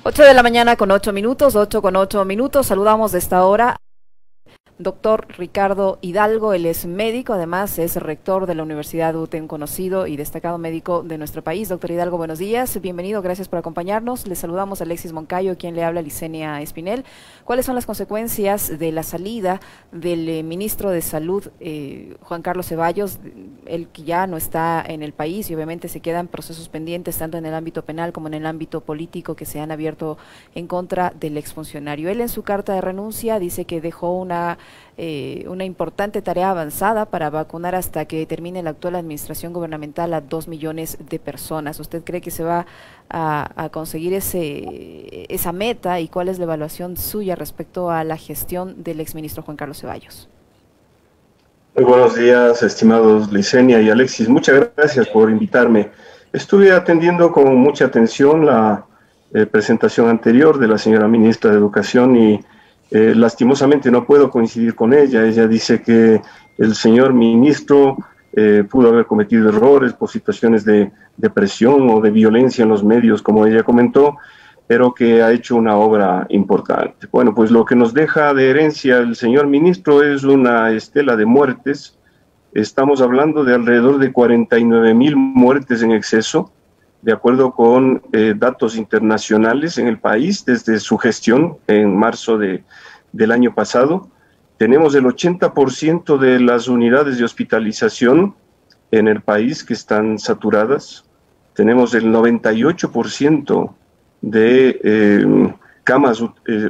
8 de la mañana con 8 minutos, 8 con 8 minutos. Saludamos de esta hora. Doctor Ricardo Hidalgo, él es médico, además es rector de la Universidad UTE, un conocido y destacado médico de nuestro país. Doctor Hidalgo, buenos días, bienvenido, gracias por acompañarnos. Le saludamos a Alexis Moncayo, quien le habla, Licenia Espinel. ¿Cuáles son las consecuencias de la salida del ministro de Salud, Juan Carlos Ceballos, el que ya no está en el país y obviamente se quedan procesos pendientes tanto en el ámbito penal como en el ámbito político que se han abierto en contra del exfuncionario? Él en su carta de renuncia dice que dejó una importante tarea avanzada para vacunar hasta que termine la actual administración gubernamental a 2 millones de personas. ¿Usted cree que se va a conseguir esa meta y cuál es la evaluación suya respecto a la gestión del exministro Juan Carlos Ceballos? Muy buenos días, estimados Licenia y Alexis. Muchas gracias por invitarme. Estuve atendiendo con mucha atención la presentación anterior de la señora ministra de Educación y lastimosamente no puedo coincidir con ella. Ella dice que el señor ministro pudo haber cometido errores por situaciones de presión o de violencia en los medios, como ella comentó, pero que ha hecho una obra importante. Bueno, pues lo que nos deja de herencia el señor ministro es una estela de muertes. Estamos hablando de alrededor de 49,000 muertes en exceso, de acuerdo con datos internacionales en el país desde su gestión en marzo del año pasado. Tenemos el 80% de las unidades de hospitalización en el país que están saturadas. Tenemos el 98% de camas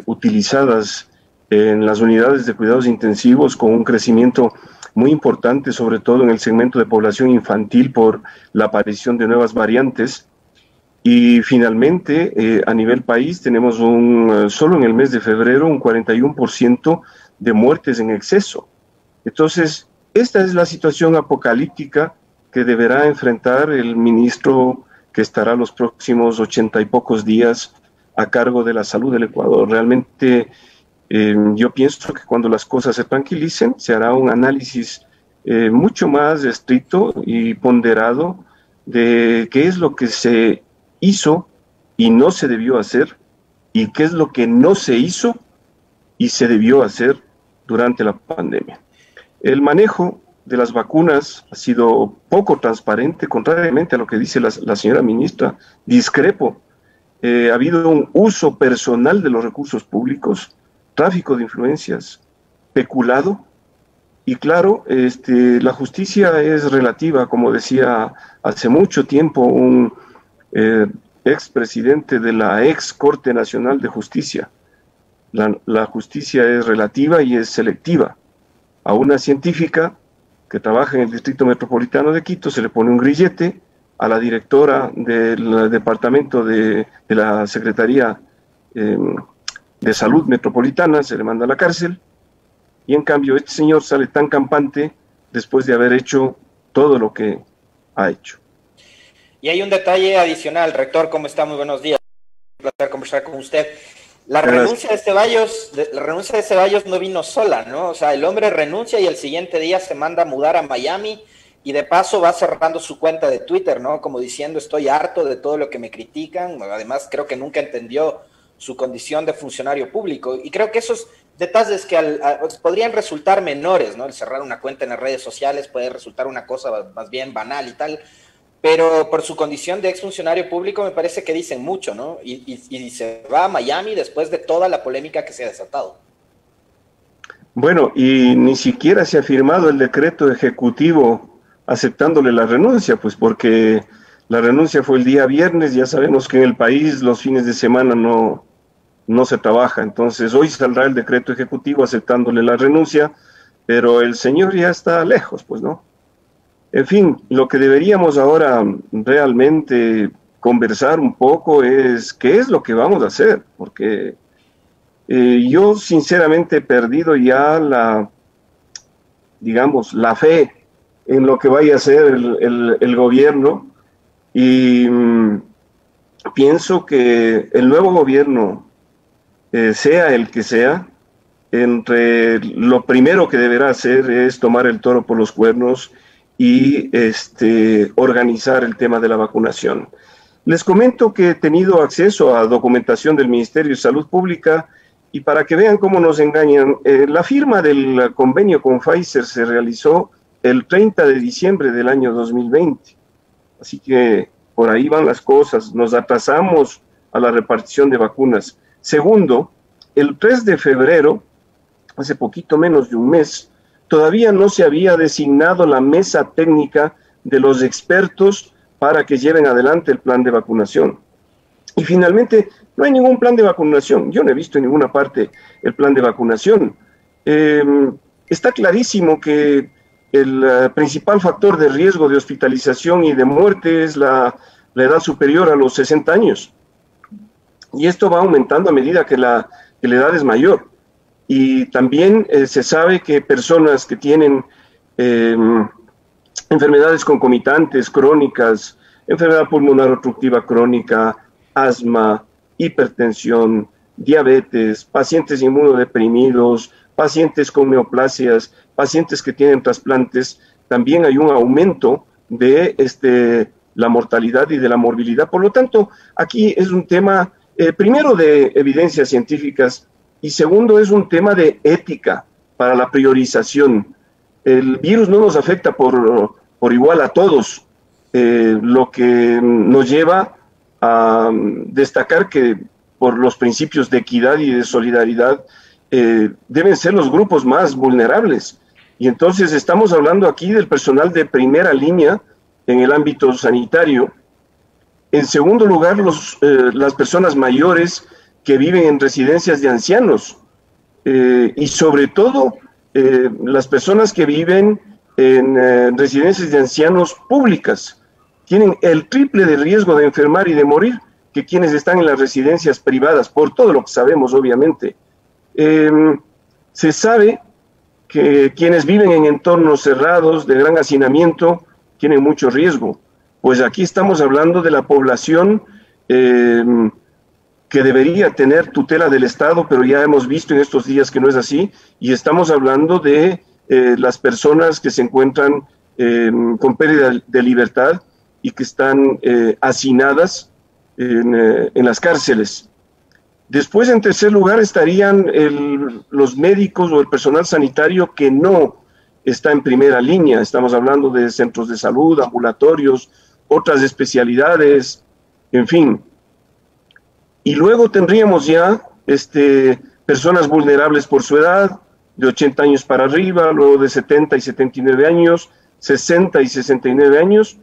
utilizadas en las unidades de cuidados intensivos, con un crecimiento muy importante, sobre todo en el segmento de población infantil por la aparición de nuevas variantes. Y finalmente, a nivel país, tenemos solo en el mes de febrero un 41% de muertes en exceso. Entonces, esta es la situación apocalíptica que deberá enfrentar el ministro que estará los próximos 80 y pocos días a cargo de la salud del Ecuador. Realmente, yo pienso que cuando las cosas se tranquilicen, se hará un análisis mucho más estricto y ponderado de qué es lo que se hizo y no se debió hacer, y qué es lo que no se hizo y se debió hacer durante la pandemia. El manejo de las vacunas ha sido poco transparente, contrariamente a lo que dice la señora ministra. Discrepo. Ha habido un uso personal de los recursos públicos, tráfico de influencias, peculado, y claro, la justicia es relativa, como decía hace mucho tiempo un expresidente de la ex Corte Nacional de Justicia. La justicia es relativa y es selectiva. A una científica que trabaja en el Distrito Metropolitano de Quito se le pone un grillete, a la directora del departamento de la Secretaría de Salud Metropolitana se le manda a la cárcel, y en cambio este señor sale tan campante después de haber hecho todo lo que ha hecho. Y hay un detalle adicional, rector, ¿cómo está? Muy buenos días. Un placer conversar con usted. La renuncia de Ceballos no vino sola, ¿no? O sea, el hombre renuncia y el siguiente día se manda a mudar a Miami y de paso va cerrando su cuenta de Twitter, ¿no? Como diciendo, estoy harto de todo lo que me critican. Además, creo que nunca entendió su condición de funcionario público. Y creo que esos detalles que podrían resultar menores, ¿no? El cerrar una cuenta en las redes sociales puede resultar una cosa más bien banal y tal, pero por su condición de exfuncionario público me parece que dicen mucho, ¿no? Y se va a Miami después de toda la polémica que se ha desatado. Bueno, y ni siquiera se ha firmado el decreto ejecutivo aceptándole la renuncia, pues porque la renuncia fue el día viernes. Ya sabemos que en el país los fines de semana no se trabaja, entonces hoy saldrá el decreto ejecutivo aceptándole la renuncia, pero el señor ya está lejos, pues, ¿no? En fin, lo que deberíamos ahora realmente conversar un poco es qué es lo que vamos a hacer, porque yo sinceramente he perdido ya la fe en lo que vaya a hacer el gobierno, y pienso que el nuevo gobierno, sea el que sea, entre lo primero que deberá hacer es tomar el toro por los cuernos y organizar el tema de la vacunación. Les comento que he tenido acceso a documentación del Ministerio de Salud Pública y para que vean cómo nos engañan, la firma del convenio con Pfizer se realizó el 30 de diciembre del año 2020. Así que por ahí van las cosas, nos atrasamos a la repartición de vacunas. Segundo, el 3 de febrero, hace poquito menos de un mes, todavía no se había designado la mesa técnica de los expertos para que lleven adelante el plan de vacunación. Y finalmente, no hay ningún plan de vacunación. Yo no he visto en ninguna parte el plan de vacunación. Está clarísimo que el principal factor de riesgo de hospitalización y de muerte es la edad superior a los 60 años. Y esto va aumentando a medida que la edad es mayor. Y también se sabe que personas que tienen enfermedades concomitantes, crónicas, enfermedad pulmonar obstructiva crónica, asma, hipertensión, diabetes, pacientes inmunodeprimidos, pacientes con neoplasias, pacientes que tienen trasplantes, también hay un aumento de la mortalidad y de la morbilidad. Por lo tanto, aquí es un tema, primero, de evidencias científicas y segundo, es un tema de ética para la priorización. El virus no nos afecta por igual a todos, lo que nos lleva a destacar que por los principios de equidad y de solidaridad deben ser los grupos más vulnerables. Y entonces estamos hablando aquí del personal de primera línea en el ámbito sanitario. En segundo lugar, las personas mayores que viven en residencias de ancianos y sobre todo las personas que viven en residencias de ancianos públicas tienen el triple de riesgo de enfermar y de morir que quienes están en las residencias privadas, por todo lo que sabemos, obviamente. Se sabe que quienes viven en entornos cerrados, de gran hacinamiento, tienen mucho riesgo. Pues aquí estamos hablando de la población que debería tener tutela del Estado, pero ya hemos visto en estos días que no es así, y estamos hablando de las personas que se encuentran con pérdida de libertad y que están hacinadas en las cárceles. Después, en tercer lugar, estarían los médicos o el personal sanitario que no está en primera línea. Estamos hablando de centros de salud, ambulatorios, otras especialidades, en fin. Y luego tendríamos ya personas vulnerables por su edad, de 80 años para arriba, luego de 70 y 79 años, 60 y 69 años,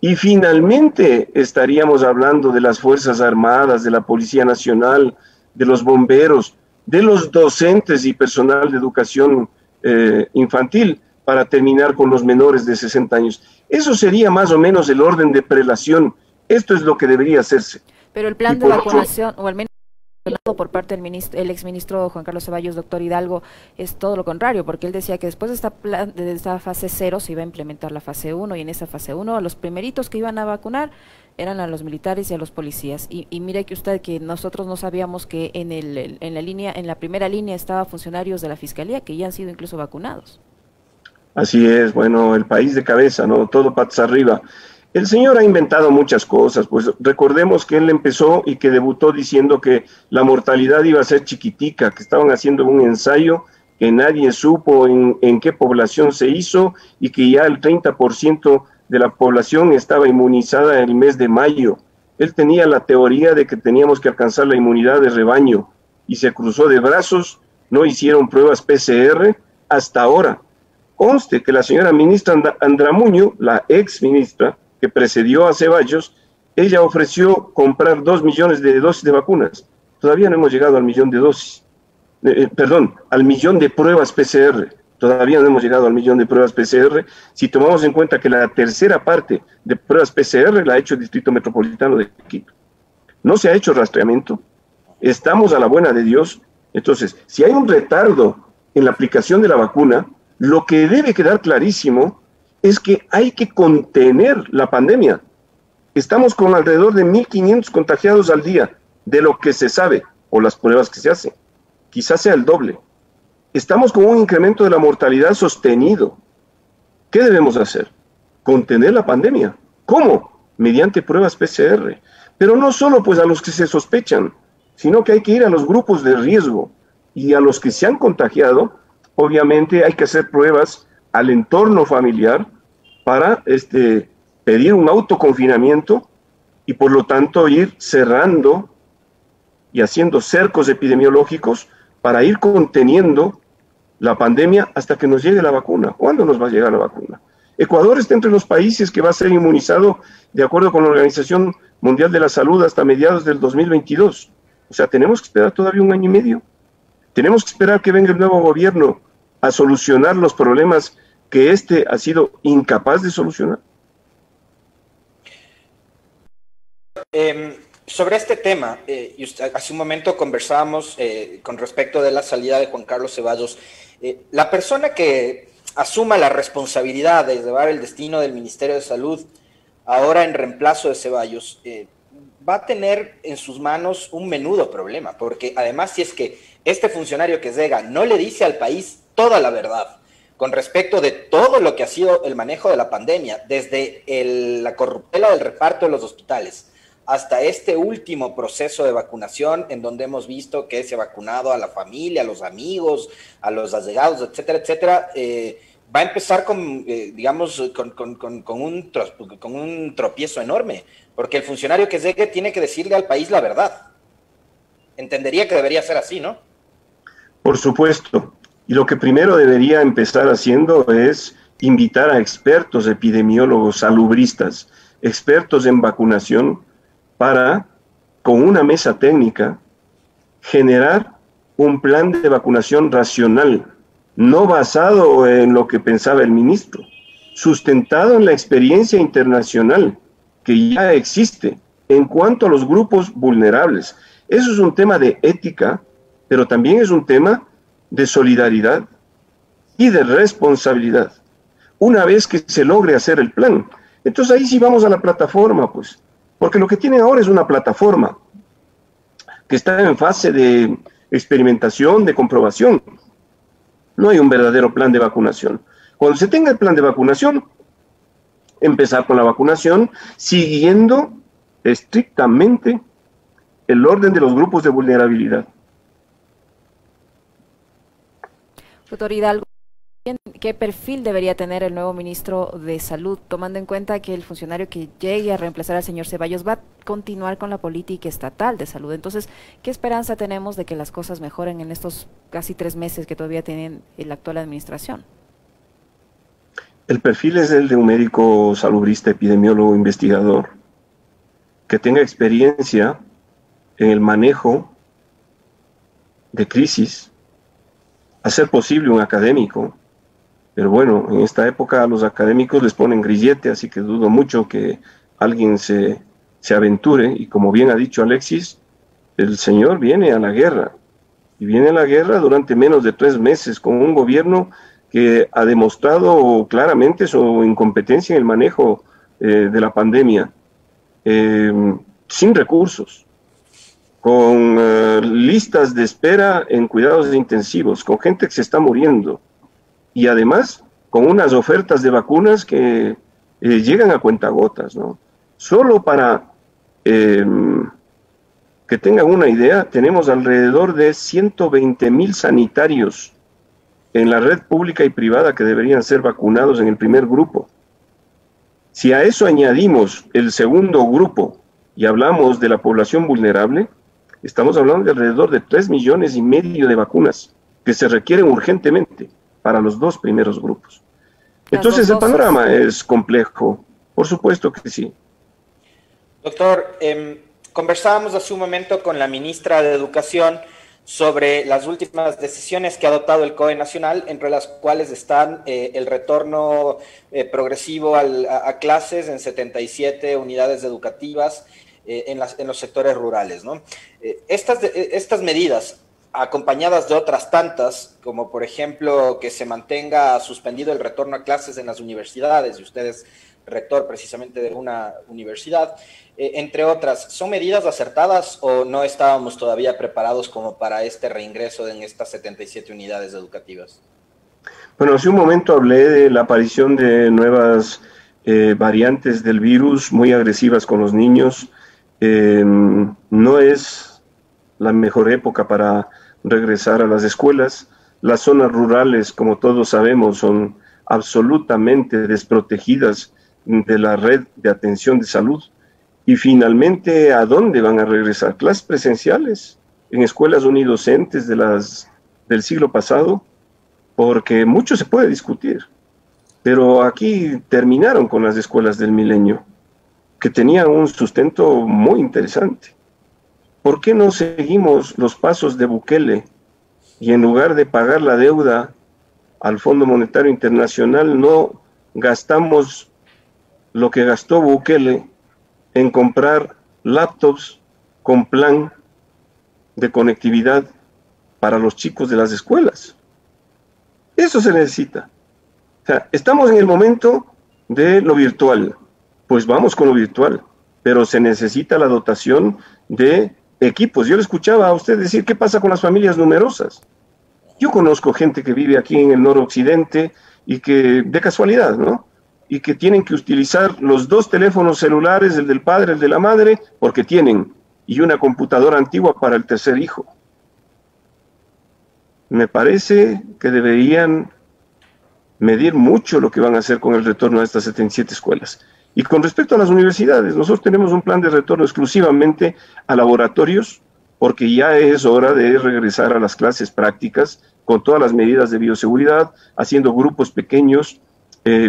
y finalmente estaríamos hablando de las Fuerzas Armadas, de la Policía Nacional, de los bomberos, de los docentes y personal de educación infantil, para terminar con los menores de 60 años. Eso sería más o menos el orden de prelación. Esto es lo que debería hacerse. Pero el plan de vacunación, o al menos por parte del el exministro Juan Carlos Ceballos, doctor Hidalgo, es todo lo contrario, porque él decía que después de esta fase 0 se iba a implementar la fase 1, y en esa fase 1 los primeritos que iban a vacunar eran a los militares y a los policías. Y mire que usted, que nosotros no sabíamos que en la primera línea estaban funcionarios de la Fiscalía que ya han sido incluso vacunados. Así es, bueno, el país de cabeza, ¿no? Todo patas arriba. El señor ha inventado muchas cosas, pues recordemos que él empezó y que debutó diciendo que la mortalidad iba a ser chiquitica, que estaban haciendo un ensayo que nadie supo en qué población se hizo y que ya el 30% de la población estaba inmunizada en el mes de mayo. Él tenía la teoría de que teníamos que alcanzar la inmunidad de rebaño y se cruzó de brazos, no hicieron pruebas PCR hasta ahora. Conste que la señora ministra Andramuño, la ex ministra, que precedió a Ceballos, ella ofreció comprar 2 millones de dosis de vacunas. Todavía no hemos llegado al millón de dosis. Al millón de pruebas PCR. Todavía no hemos llegado al millón de pruebas PCR. Si tomamos en cuenta que la tercera parte de pruebas PCR la ha hecho el Distrito Metropolitano de Quito. No se ha hecho rastreamiento. Estamos a la buena de Dios. Entonces, si hay un retardo en la aplicación de la vacuna, lo que debe quedar clarísimo es que hay que contener la pandemia. Estamos con alrededor de 1.500 contagiados al día, de lo que se sabe, o las pruebas que se hacen. Quizás sea el doble. Estamos con un incremento de la mortalidad sostenido. ¿Qué debemos hacer? Contener la pandemia. ¿Cómo? mediante pruebas PCR. Pero no solo pues a los que se sospechan, sino que hay que ir a los grupos de riesgo y a los que se han contagiado. Obviamente hay que hacer pruebas al entorno familiar para pedir un autoconfinamiento y por lo tanto ir cerrando y haciendo cercos epidemiológicos para ir conteniendo la pandemia hasta que nos llegue la vacuna. ¿Cuándo nos va a llegar la vacuna? Ecuador está entre los países que va a ser inmunizado de acuerdo con la Organización Mundial de la Salud hasta mediados del 2022. O sea, tenemos que esperar todavía 1 año y medio. Tenemos que esperar que venga el nuevo gobierno a solucionar los problemas que ha sido incapaz de solucionar. Sobre este tema, y hace un momento conversábamos con respecto de la salida de Juan Carlos Ceballos. La persona que asuma la responsabilidad de llevar el destino del Ministerio de Salud, ahora en reemplazo de Ceballos, va a tener en sus manos un menudo problema, porque además si es que este funcionario que llega no le dice al país toda la verdad con respecto de todo lo que ha sido el manejo de la pandemia, desde la corruptela del reparto de los hospitales, hasta este último proceso de vacunación en donde hemos visto que se ha vacunado a la familia, a los amigos, a los allegados, etcétera, etcétera, va a empezar con, digamos, con un tropiezo enorme, porque el funcionario que llegue tiene que decirle al país la verdad. Entendería que debería ser así, ¿no? Por supuesto. Y lo que primero debería empezar haciendo es invitar a expertos epidemiólogos, salubristas, expertos en vacunación, para, con una mesa técnica, generar un plan de vacunación racional, no basado en lo que pensaba el ministro, sustentado en la experiencia internacional que ya existe en cuanto a los grupos vulnerables. Eso es un tema de ética, pero también es un tema de solidaridad y de responsabilidad. Una vez que se logre hacer el plan, entonces ahí sí vamos a la plataforma, pues. Porque lo que tienen ahora es una plataforma que está en fase de experimentación, de comprobación. No hay un verdadero plan de vacunación. Cuando se tenga el plan de vacunación, empezar con la vacunación siguiendo estrictamente el orden de los grupos de vulnerabilidad. Doctor Hidalgo, ¿qué perfil debería tener el nuevo ministro de Salud, tomando en cuenta que el funcionario que llegue a reemplazar al señor Ceballos va a continuar con la política estatal de salud? Entonces, ¿qué esperanza tenemos de que las cosas mejoren en estos casi 3 meses que todavía tienen la actual administración? El perfil es el de un médico salubrista, epidemiólogo, investigador, que tenga experiencia en el manejo de crisis, a ser posible un académico. Pero bueno, en esta época a los académicos les ponen grillete, así que dudo mucho que alguien se aventure. Y como bien ha dicho Alexis, el señor viene a la guerra. Y viene a la guerra durante menos de 3 meses con un gobierno que ha demostrado claramente su incompetencia en el manejo de la pandemia, sin recursos, con listas de espera en cuidados intensivos, con gente que se está muriendo. Y además con unas ofertas de vacunas que llegan a cuentagotas, ¿no? Solo para que tengan una idea, tenemos alrededor de 120,000 sanitarios en la red pública y privada que deberían ser vacunados en el primer grupo. Si a eso añadimos el segundo grupo y hablamos de la población vulnerable, estamos hablando de alrededor de 3,5 millones de vacunas que se requieren urgentemente para los 2 primeros grupos. Entonces el panorama es complejo, por supuesto que sí. Doctor, conversábamos hace un momento con la ministra de Educación sobre las últimas decisiones que ha adoptado el COE Nacional, entre las cuales están el retorno progresivo a clases en 77 unidades educativas en los sectores rurales, ¿no? Estas medidas, acompañadas de otras tantas, como por ejemplo que se mantenga suspendido el retorno a clases en las universidades, y usted es rector precisamente de una universidad, entre otras, ¿son medidas acertadas o no estábamos todavía preparados como para este reingreso en estas 77 unidades educativas? Bueno, hace un momento hablé de la aparición de nuevas variantes del virus muy agresivas con los niños. No es la mejor época para regresar a las escuelas. Las zonas rurales, como todos sabemos, son absolutamente desprotegidas de la red de atención de salud. Y finalmente, ¿a dónde van a regresar? ¿Clases presenciales en escuelas unidocentes del siglo pasado? Porque mucho se puede discutir. Pero aquí terminaron con las escuelas del milenio, que tenían un sustento muy interesante. ¿Por qué no seguimos los pasos de Bukele y en lugar de pagar la deuda al Fondo Monetario Internacional no gastamos lo que gastó Bukele en comprar laptops con plan de conectividad para los chicos de las escuelas? Eso se necesita. O sea, estamos en el momento de lo virtual, pues vamos con lo virtual, pero se necesita la dotación de equipos. Yo le escuchaba a usted decir, ¿qué pasa con las familias numerosas? Yo conozco gente que vive aquí en el noroccidente y que, de casualidad, ¿no? Y que tienen que utilizar los dos teléfonos celulares, el del padre, el de la madre, porque tienen, y una computadora antigua para el tercer hijo. Me parece que deberían medir mucho lo que van a hacer con el retorno a estas 77 escuelas. Y con respecto a las universidades, nosotros tenemos un plan de retorno exclusivamente a laboratorios, porque ya es hora de regresar a las clases prácticas con todas las medidas de bioseguridad, haciendo grupos pequeños,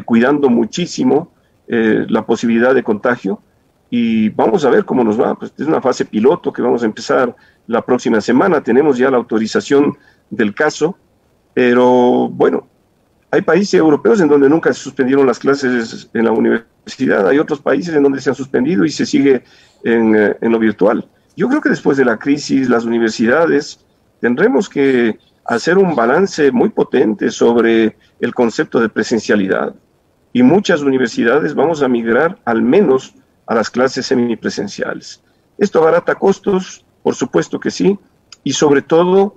cuidando muchísimo la posibilidad de contagio, y vamos a ver cómo nos va. Pues es una fase piloto que vamos a empezar la próxima semana. Tenemos ya la autorización del caso, pero bueno, hay países europeos en donde nunca se suspendieron las clases en la universidad, hay otros países en donde se han suspendido y se sigue en lo virtual. Yo creo que después de la crisis, las universidades tendremos que hacer un balance muy potente sobre el concepto de presencialidad. Y muchas universidades vamos a migrar al menos a las clases semipresenciales. ¿Esto abarata costos? Por supuesto que sí. Y sobre todo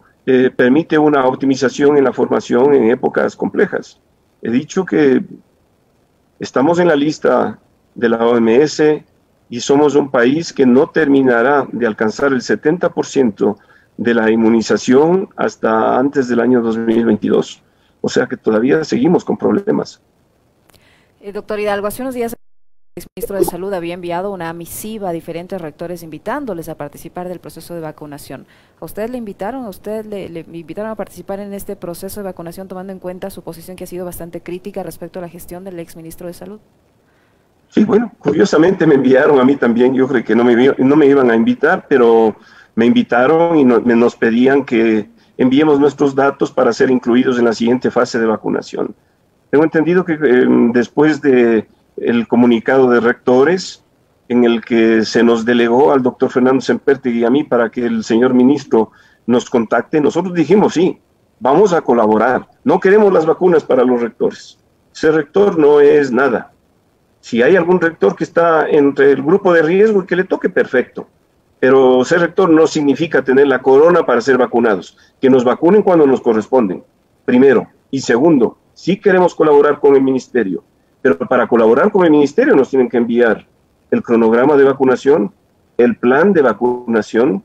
permite una optimización en la formación en épocas complejas. He dicho que estamos en la lista de la OMS y somos un país que no terminará de alcanzar el 70% de la inmunización hasta antes del año 2022. O sea que todavía seguimos con problemas. Doctor Hidalgo, hace unos días el ministro de Salud había enviado una misiva a diferentes rectores invitándoles a participar del proceso de vacunación. ¿A usted le invitaron? ¿A usted le invitaron a participar en este proceso de vacunación tomando en cuenta su posición que ha sido bastante crítica respecto a la gestión del exministro de Salud? Sí, bueno, curiosamente me enviaron a mí también. Yo creo que no me iban a invitar, pero me invitaron y nos pedían que enviemos nuestros datos para ser incluidos en la siguiente fase de vacunación. Tengo entendido que después de el comunicado de rectores en el que se nos delegó al doctor Fernando Sempertegui y a mí para que el señor ministro nos contacte, nosotros dijimos sí, vamos a colaborar, no queremos las vacunas para los rectores, ser rector no es nada, si hay algún rector que está entre el grupo de riesgo y que le toque, perfecto, pero ser rector no significa tener la corona para ser vacunados, que nos vacunen cuando nos corresponden, primero, y segundo, sí queremos colaborar con el ministerio, pero para colaborar con el ministerio nos tienen que enviar el cronograma de vacunación, el plan de vacunación,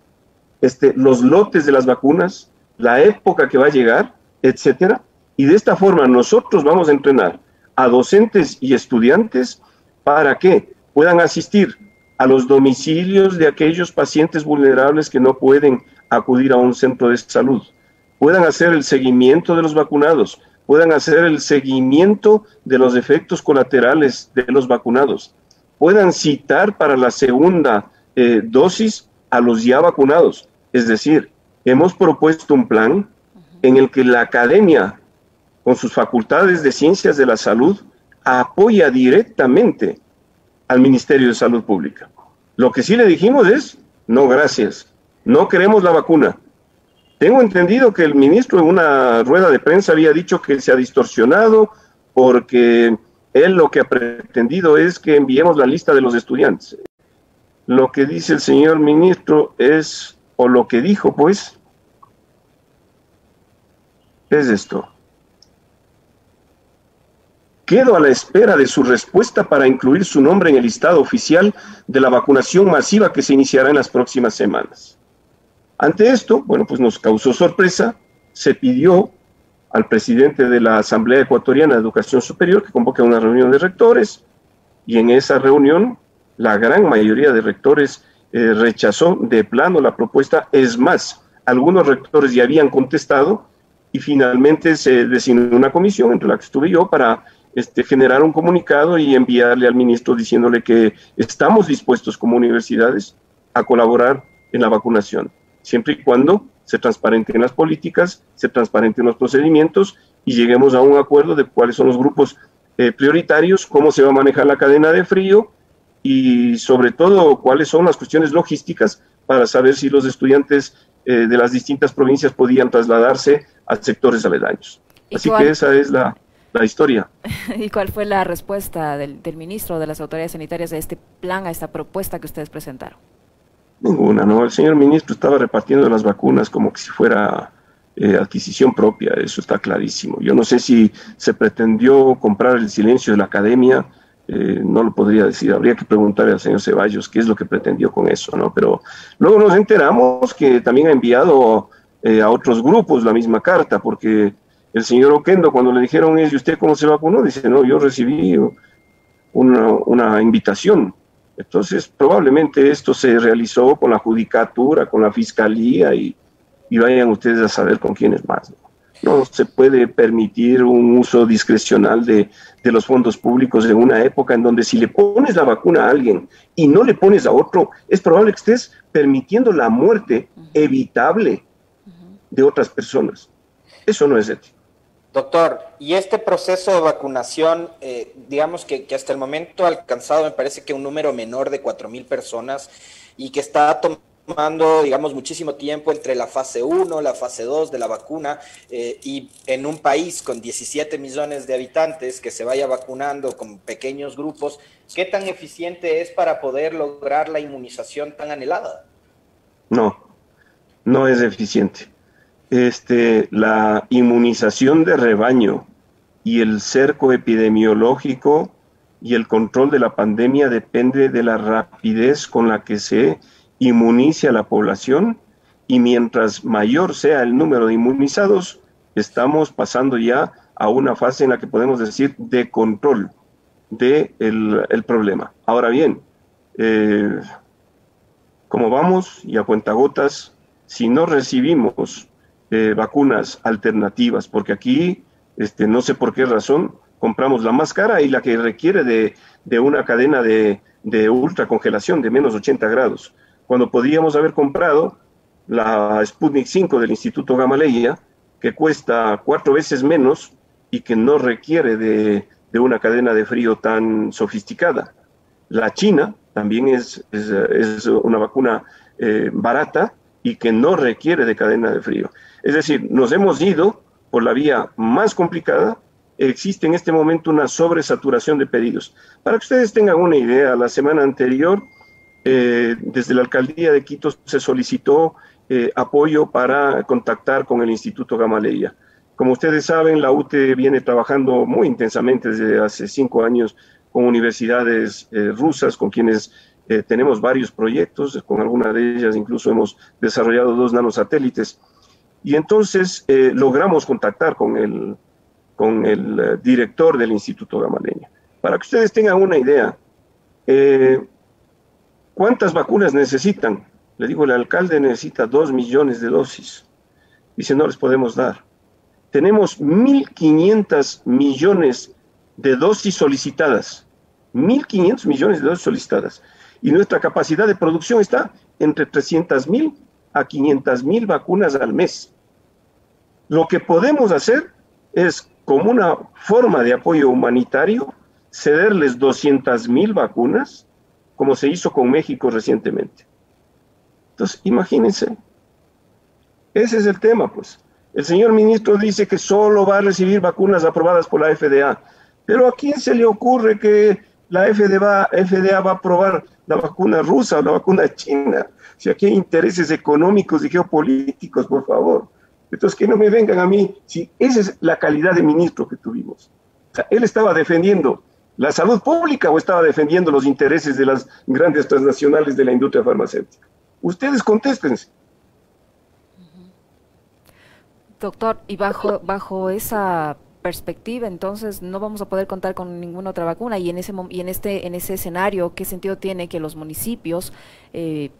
los lotes de las vacunas, la época que va a llegar, etcétera. Y de esta forma nosotros vamos a entrenar a docentes y estudiantes para que puedan asistir a los domicilios de aquellos pacientes vulnerables que no pueden acudir a un centro de salud, puedan hacer el seguimiento de los vacunados, puedan hacer el seguimiento de los efectos colaterales de los vacunados, puedan citar para la segunda dosis a los ya vacunados. Es decir, hemos propuesto un plan en el que la academia, con sus facultades de ciencias de la salud, apoya directamente al Ministerio de Salud Pública. Lo que sí le dijimos es, no gracias, no queremos la vacuna. Tengo entendido que el ministro en una rueda de prensa había dicho que se ha distorsionado porque él lo que ha pretendido es que enviemos la lista de los estudiantes. Lo que dice el señor ministro es, o lo que dijo pues, es esto. Quedo a la espera de su respuesta para incluir su nombre en el listado oficial de la vacunación masiva que se iniciará en las próximas semanas. Ante esto, bueno, pues nos causó sorpresa, se pidió al presidente de la Asamblea Ecuatoriana de Educación Superior que convoque una reunión de rectores, y en esa reunión la gran mayoría de rectores rechazó de plano la propuesta. Es más, algunos rectores ya habían contestado y finalmente se designó una comisión, entre la que estuve yo, para generar un comunicado y enviarle al ministro diciéndole que estamos dispuestos como universidades a colaborar en la vacunación, siempre y cuando se transparenten las políticas, se transparenten los procedimientos y lleguemos a un acuerdo de cuáles son los grupos prioritarios, cómo se va a manejar la cadena de frío y sobre todo cuáles son las cuestiones logísticas para saber si los estudiantes de las distintas provincias podían trasladarse a sectores aledaños. Así que esa es la historia. ¿Y cuál fue la respuesta del ministro, de las autoridades sanitarias, a este plan, a esta propuesta que ustedes presentaron? Ninguna, ¿no? El señor ministro estaba repartiendo las vacunas como que si fuera adquisición propia, eso está clarísimo. Yo no sé si se pretendió comprar el silencio de la academia, no lo podría decir, habría que preguntarle al señor Ceballos qué es lo que pretendió con eso, ¿no? Pero luego nos enteramos que también ha enviado a otros grupos la misma carta, porque el señor Oquendo, cuando le dijeron, ¿y usted cómo se vacunó? Dice, no, yo recibí una invitación. Entonces, probablemente esto se realizó con la judicatura, con la fiscalía, y vayan ustedes a saber con quiénes más, ¿no? No se puede permitir un uso discrecional de los fondos públicos en una época en donde si le pones la vacuna a alguien y no le pones a otro, es probable que estés permitiendo la muerte evitable de otras personas. Eso no es ético. Doctor, y este proceso de vacunación, digamos que hasta el momento ha alcanzado, me parece que un número menor de 4.000 personas y que está tomando, digamos, muchísimo tiempo entre la fase 1, la fase 2 de la vacuna y en un país con 17 millones de habitantes que se vaya vacunando con pequeños grupos, ¿qué tan eficiente es para poder lograr la inmunización tan anhelada? No es eficiente. La inmunización de rebaño y el cerco epidemiológico y el control de la pandemia depende de la rapidez con la que se inmunice a la población, y mientras mayor sea el número de inmunizados, estamos pasando ya a una fase en la que podemos decir de control del problema. Ahora bien, como vamos y a cuentagotas, si no recibimos vacunas alternativas, porque aquí no sé por qué razón compramos la más cara y la que requiere de una cadena de ultracongelación de menos 80 grados, cuando podríamos haber comprado la Sputnik 5 del Instituto Gamaleya, que cuesta 4 veces menos y que no requiere de una cadena de frío tan sofisticada. La China también es una vacuna barata y que no requiere de cadena de frío. Es decir, nos hemos ido por la vía más complicada. Existe en este momento una sobresaturación de pedidos. Para que ustedes tengan una idea, la semana anterior, desde la alcaldía de Quito se solicitó apoyo para contactar con el Instituto Gamaleya. Como ustedes saben, la UTE viene trabajando muy intensamente desde hace 5 años con universidades rusas, con quienes tenemos varios proyectos, con algunas de ellas incluso hemos desarrollado 2 nanosatélites. Y entonces logramos contactar con el director del Instituto Gamaleya. Para que ustedes tengan una idea, ¿cuántas vacunas necesitan? Le digo, el alcalde necesita 2 millones de dosis. Dice, no les podemos dar. Tenemos 1.500 millones de dosis solicitadas. 1.500 millones de dosis solicitadas. Y nuestra capacidad de producción está entre 300.000 a 500.000 vacunas al mes. Lo que podemos hacer es, como una forma de apoyo humanitario, cederles 200.000 vacunas, como se hizo con México recientemente. Entonces, imagínense, ese es el tema, pues. El señor ministro dice que solo va a recibir vacunas aprobadas por la FDA, pero ¿a quién se le ocurre que la FDA va a aprobar la vacuna rusa o la vacuna china? Si aquí hay intereses económicos y geopolíticos, por favor. Entonces, que no me vengan a mí, si esa es la calidad de ministro que tuvimos. O sea, ¿él estaba defendiendo la salud pública o estaba defendiendo los intereses de las grandes transnacionales de la industria farmacéutica? Ustedes contéstense. Doctor, y bajo esa perspectiva, entonces no vamos a poder contar con ninguna otra vacuna, y en ese escenario, ¿qué sentido tiene que los municipios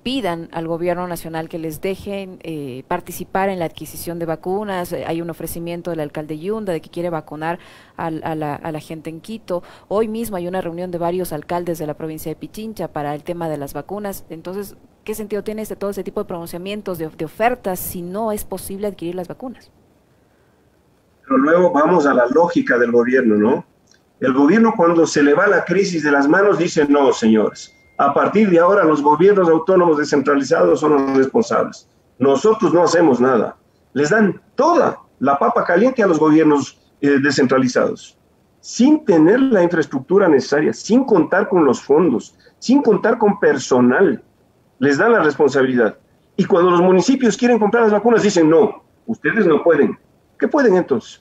pidan al gobierno nacional que les dejen participar en la adquisición de vacunas? Hay un ofrecimiento del alcalde Yunda de que quiere vacunar a la gente en Quito. Hoy mismo hay una reunión de varios alcaldes de la provincia de Pichincha para el tema de las vacunas. Entonces, ¿qué sentido tiene todo ese tipo de pronunciamientos, de ofertas, si no es posible adquirir las vacunas? Pero luego vamos a la lógica del gobierno, ¿no? El gobierno, cuando se le va la crisis de las manos, dice: no, señores, a partir de ahora los gobiernos autónomos descentralizados son los responsables. Nosotros no hacemos nada. Les dan toda la papa caliente a los gobiernos descentralizados, sin tener la infraestructura necesaria, sin contar con los fondos, sin contar con personal. Les dan la responsabilidad. Y cuando los municipios quieren comprar las vacunas, dicen: no, ustedes no pueden. ¿Qué pueden entonces?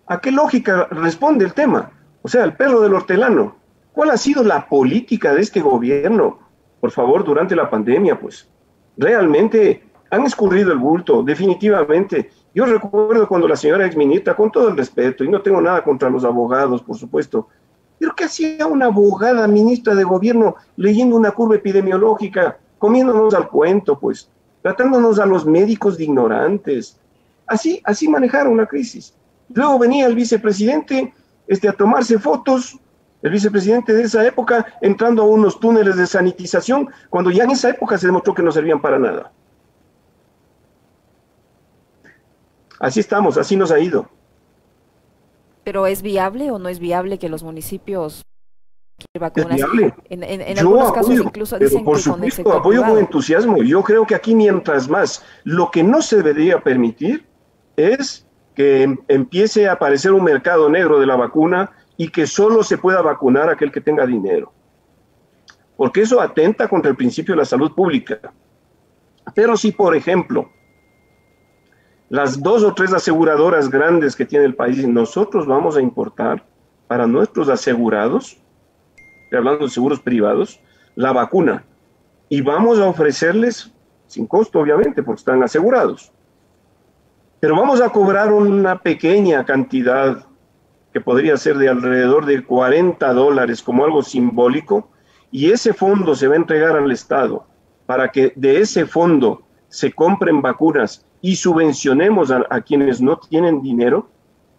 ¿A qué lógica responde el tema? O sea, el perro del hortelano. ¿Cuál ha sido la política de este gobierno? Por favor, durante la pandemia, pues, realmente han escurrido el bulto, definitivamente. Yo recuerdo cuando la señora exministra, con todo el respeto, y no tengo nada contra los abogados, por supuesto, pero ¿qué hacía una abogada ministra de gobierno leyendo una curva epidemiológica, comiéndonos al cuento, pues, tratándonos a los médicos de ignorantes? Así manejaron la crisis. Luego venía el vicepresidente a tomarse fotos, el vicepresidente de esa época, entrando a unos túneles de sanitización, cuando ya en esa época se demostró que no servían para nada. Así estamos, así nos ha ido. ¿Pero es viable o no es viable que los municipios vacunas? Es viable. En algunos casos incluso dicen por que con el supuesto, sector apoyo privado. con entusiasmo. Yo creo que aquí, mientras más, lo que no se debería permitir es que empiece a aparecer un mercado negro de la vacuna y que solo se pueda vacunar aquel que tenga dinero, porque eso atenta contra el principio de la salud pública. Pero si, por ejemplo, las 2 o 3 aseguradoras grandes que tiene el país, nosotros vamos a importar para nuestros asegurados, estoy hablando de seguros privados, la vacuna, y vamos a ofrecerles, sin costo obviamente, porque están asegurados, pero vamos a cobrar una pequeña cantidad, que podría ser de alrededor de $40, como algo simbólico, y ese fondo se va a entregar al Estado, para que de ese fondo se compren vacunas y subvencionemos a quienes no tienen dinero.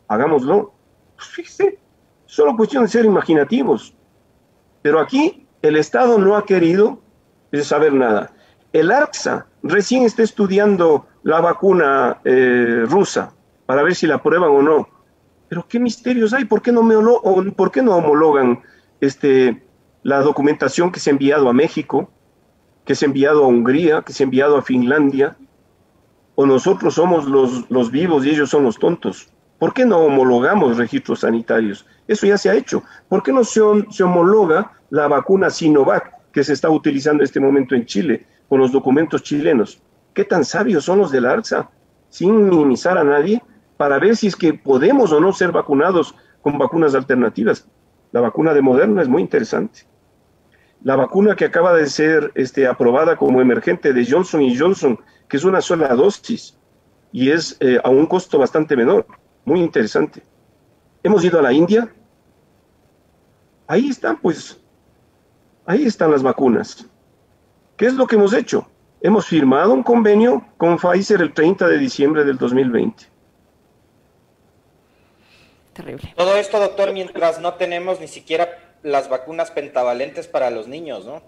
Hagámoslo. Pues fíjese, solo cuestión de ser imaginativos. Pero aquí el Estado no ha querido saber nada. El ARCSA recién está estudiando la vacuna rusa para ver si la aprueban o no. Pero qué misterios hay. ¿Por qué no homologan la documentación que se ha enviado a México, que se ha enviado a Hungría, que se ha enviado a Finlandia? ¿O nosotros somos los vivos y ellos son los tontos? ¿Por qué no homologamos registros sanitarios? Eso ya se ha hecho. ¿Por qué no se homologa la vacuna Sinovac que se está utilizando en este momento en Chile, con los documentos chilenos? ¿Qué tan sabios son los del ARCSA, sin minimizar a nadie, para ver si es que podemos o no ser vacunados con vacunas alternativas? La vacuna de Moderna es muy interesante. La vacuna que acaba de ser aprobada como emergente de Johnson & Johnson, que es una sola dosis y es a un costo bastante menor, muy interesante. Hemos ido a la India, ahí están, pues, ahí están las vacunas. ¿Qué es lo que hemos hecho? Hemos firmado un convenio con Pfizer el 30 de diciembre del 2020. Terrible. Todo esto, doctor, mientras no tenemos ni siquiera las vacunas pentavalentes para los niños, ¿no?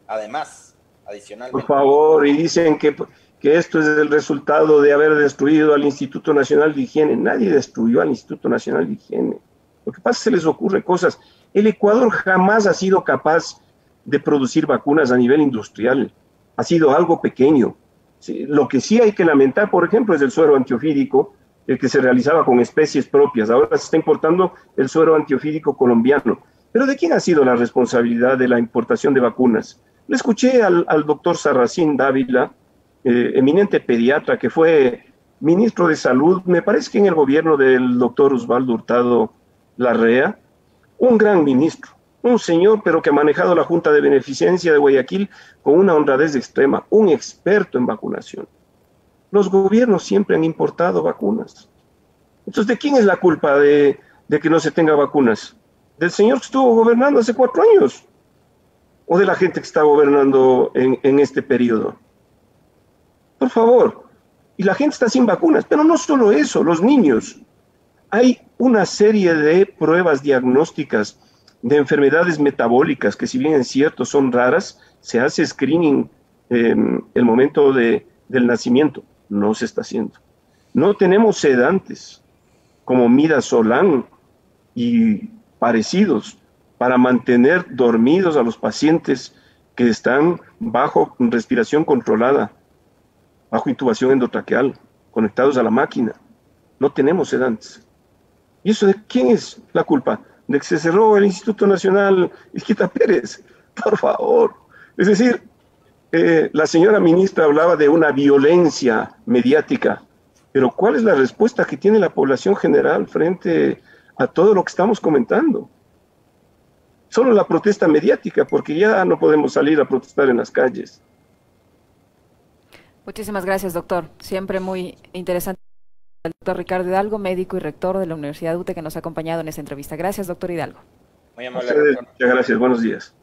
Además, adicionalmente. Por favor, y dicen que esto es el resultado de haber destruido al Instituto Nacional de Higiene. Nadie destruyó al Instituto Nacional de Higiene. Lo que pasa es que se les ocurre cosas. El Ecuador jamás ha sido capaz de producir vacunas a nivel industrial. Ha sido algo pequeño. Sí, lo que sí hay que lamentar, por ejemplo, es el suero antiofídico, el que se realizaba con especies propias. Ahora se está importando el suero antiofídico colombiano. ¿Pero de quién ha sido la responsabilidad de la importación de vacunas? Le escuché al doctor Sarracín Dávila, eminente pediatra, que fue ministro de Salud, me parece que en el gobierno del doctor Osvaldo Hurtado Larrea, un gran ministro, un señor, pero que ha manejado la Junta de Beneficencia de Guayaquil con una honradez extrema, un experto en vacunación. Los gobiernos siempre han importado vacunas. Entonces, ¿de quién es la culpa de que no se tenga vacunas? ¿Del señor que estuvo gobernando hace 4 años? ¿O de la gente que está gobernando en este periodo? Por favor. Y la gente está sin vacunas, pero no solo eso, los niños. Hay una serie de pruebas diagnósticas de enfermedades metabólicas que, si bien es cierto son raras, se hace screening en el momento del nacimiento. No se está haciendo. No tenemos sedantes como midazolam y parecidos para mantener dormidos a los pacientes que están bajo respiración controlada, bajo intubación endotraqueal, conectados a la máquina. No tenemos sedantes. ¿Y eso de quién es la culpa? ¿De que se cerró el Instituto Nacional Izquierda Pérez? Por favor. Es decir, la señora ministra hablaba de una violencia mediática, pero ¿cuál es la respuesta que tiene la población general frente a todo lo que estamos comentando? Solo la protesta mediática, porque ya no podemos salir a protestar en las calles. Muchísimas gracias, doctor. Siempre muy interesante. El doctor Ricardo Hidalgo, médico y rector de la Universidad UTE, que nos ha acompañado en esta entrevista. Gracias, doctor Hidalgo. Muy amable, doctor. Muchas gracias. Buenos días.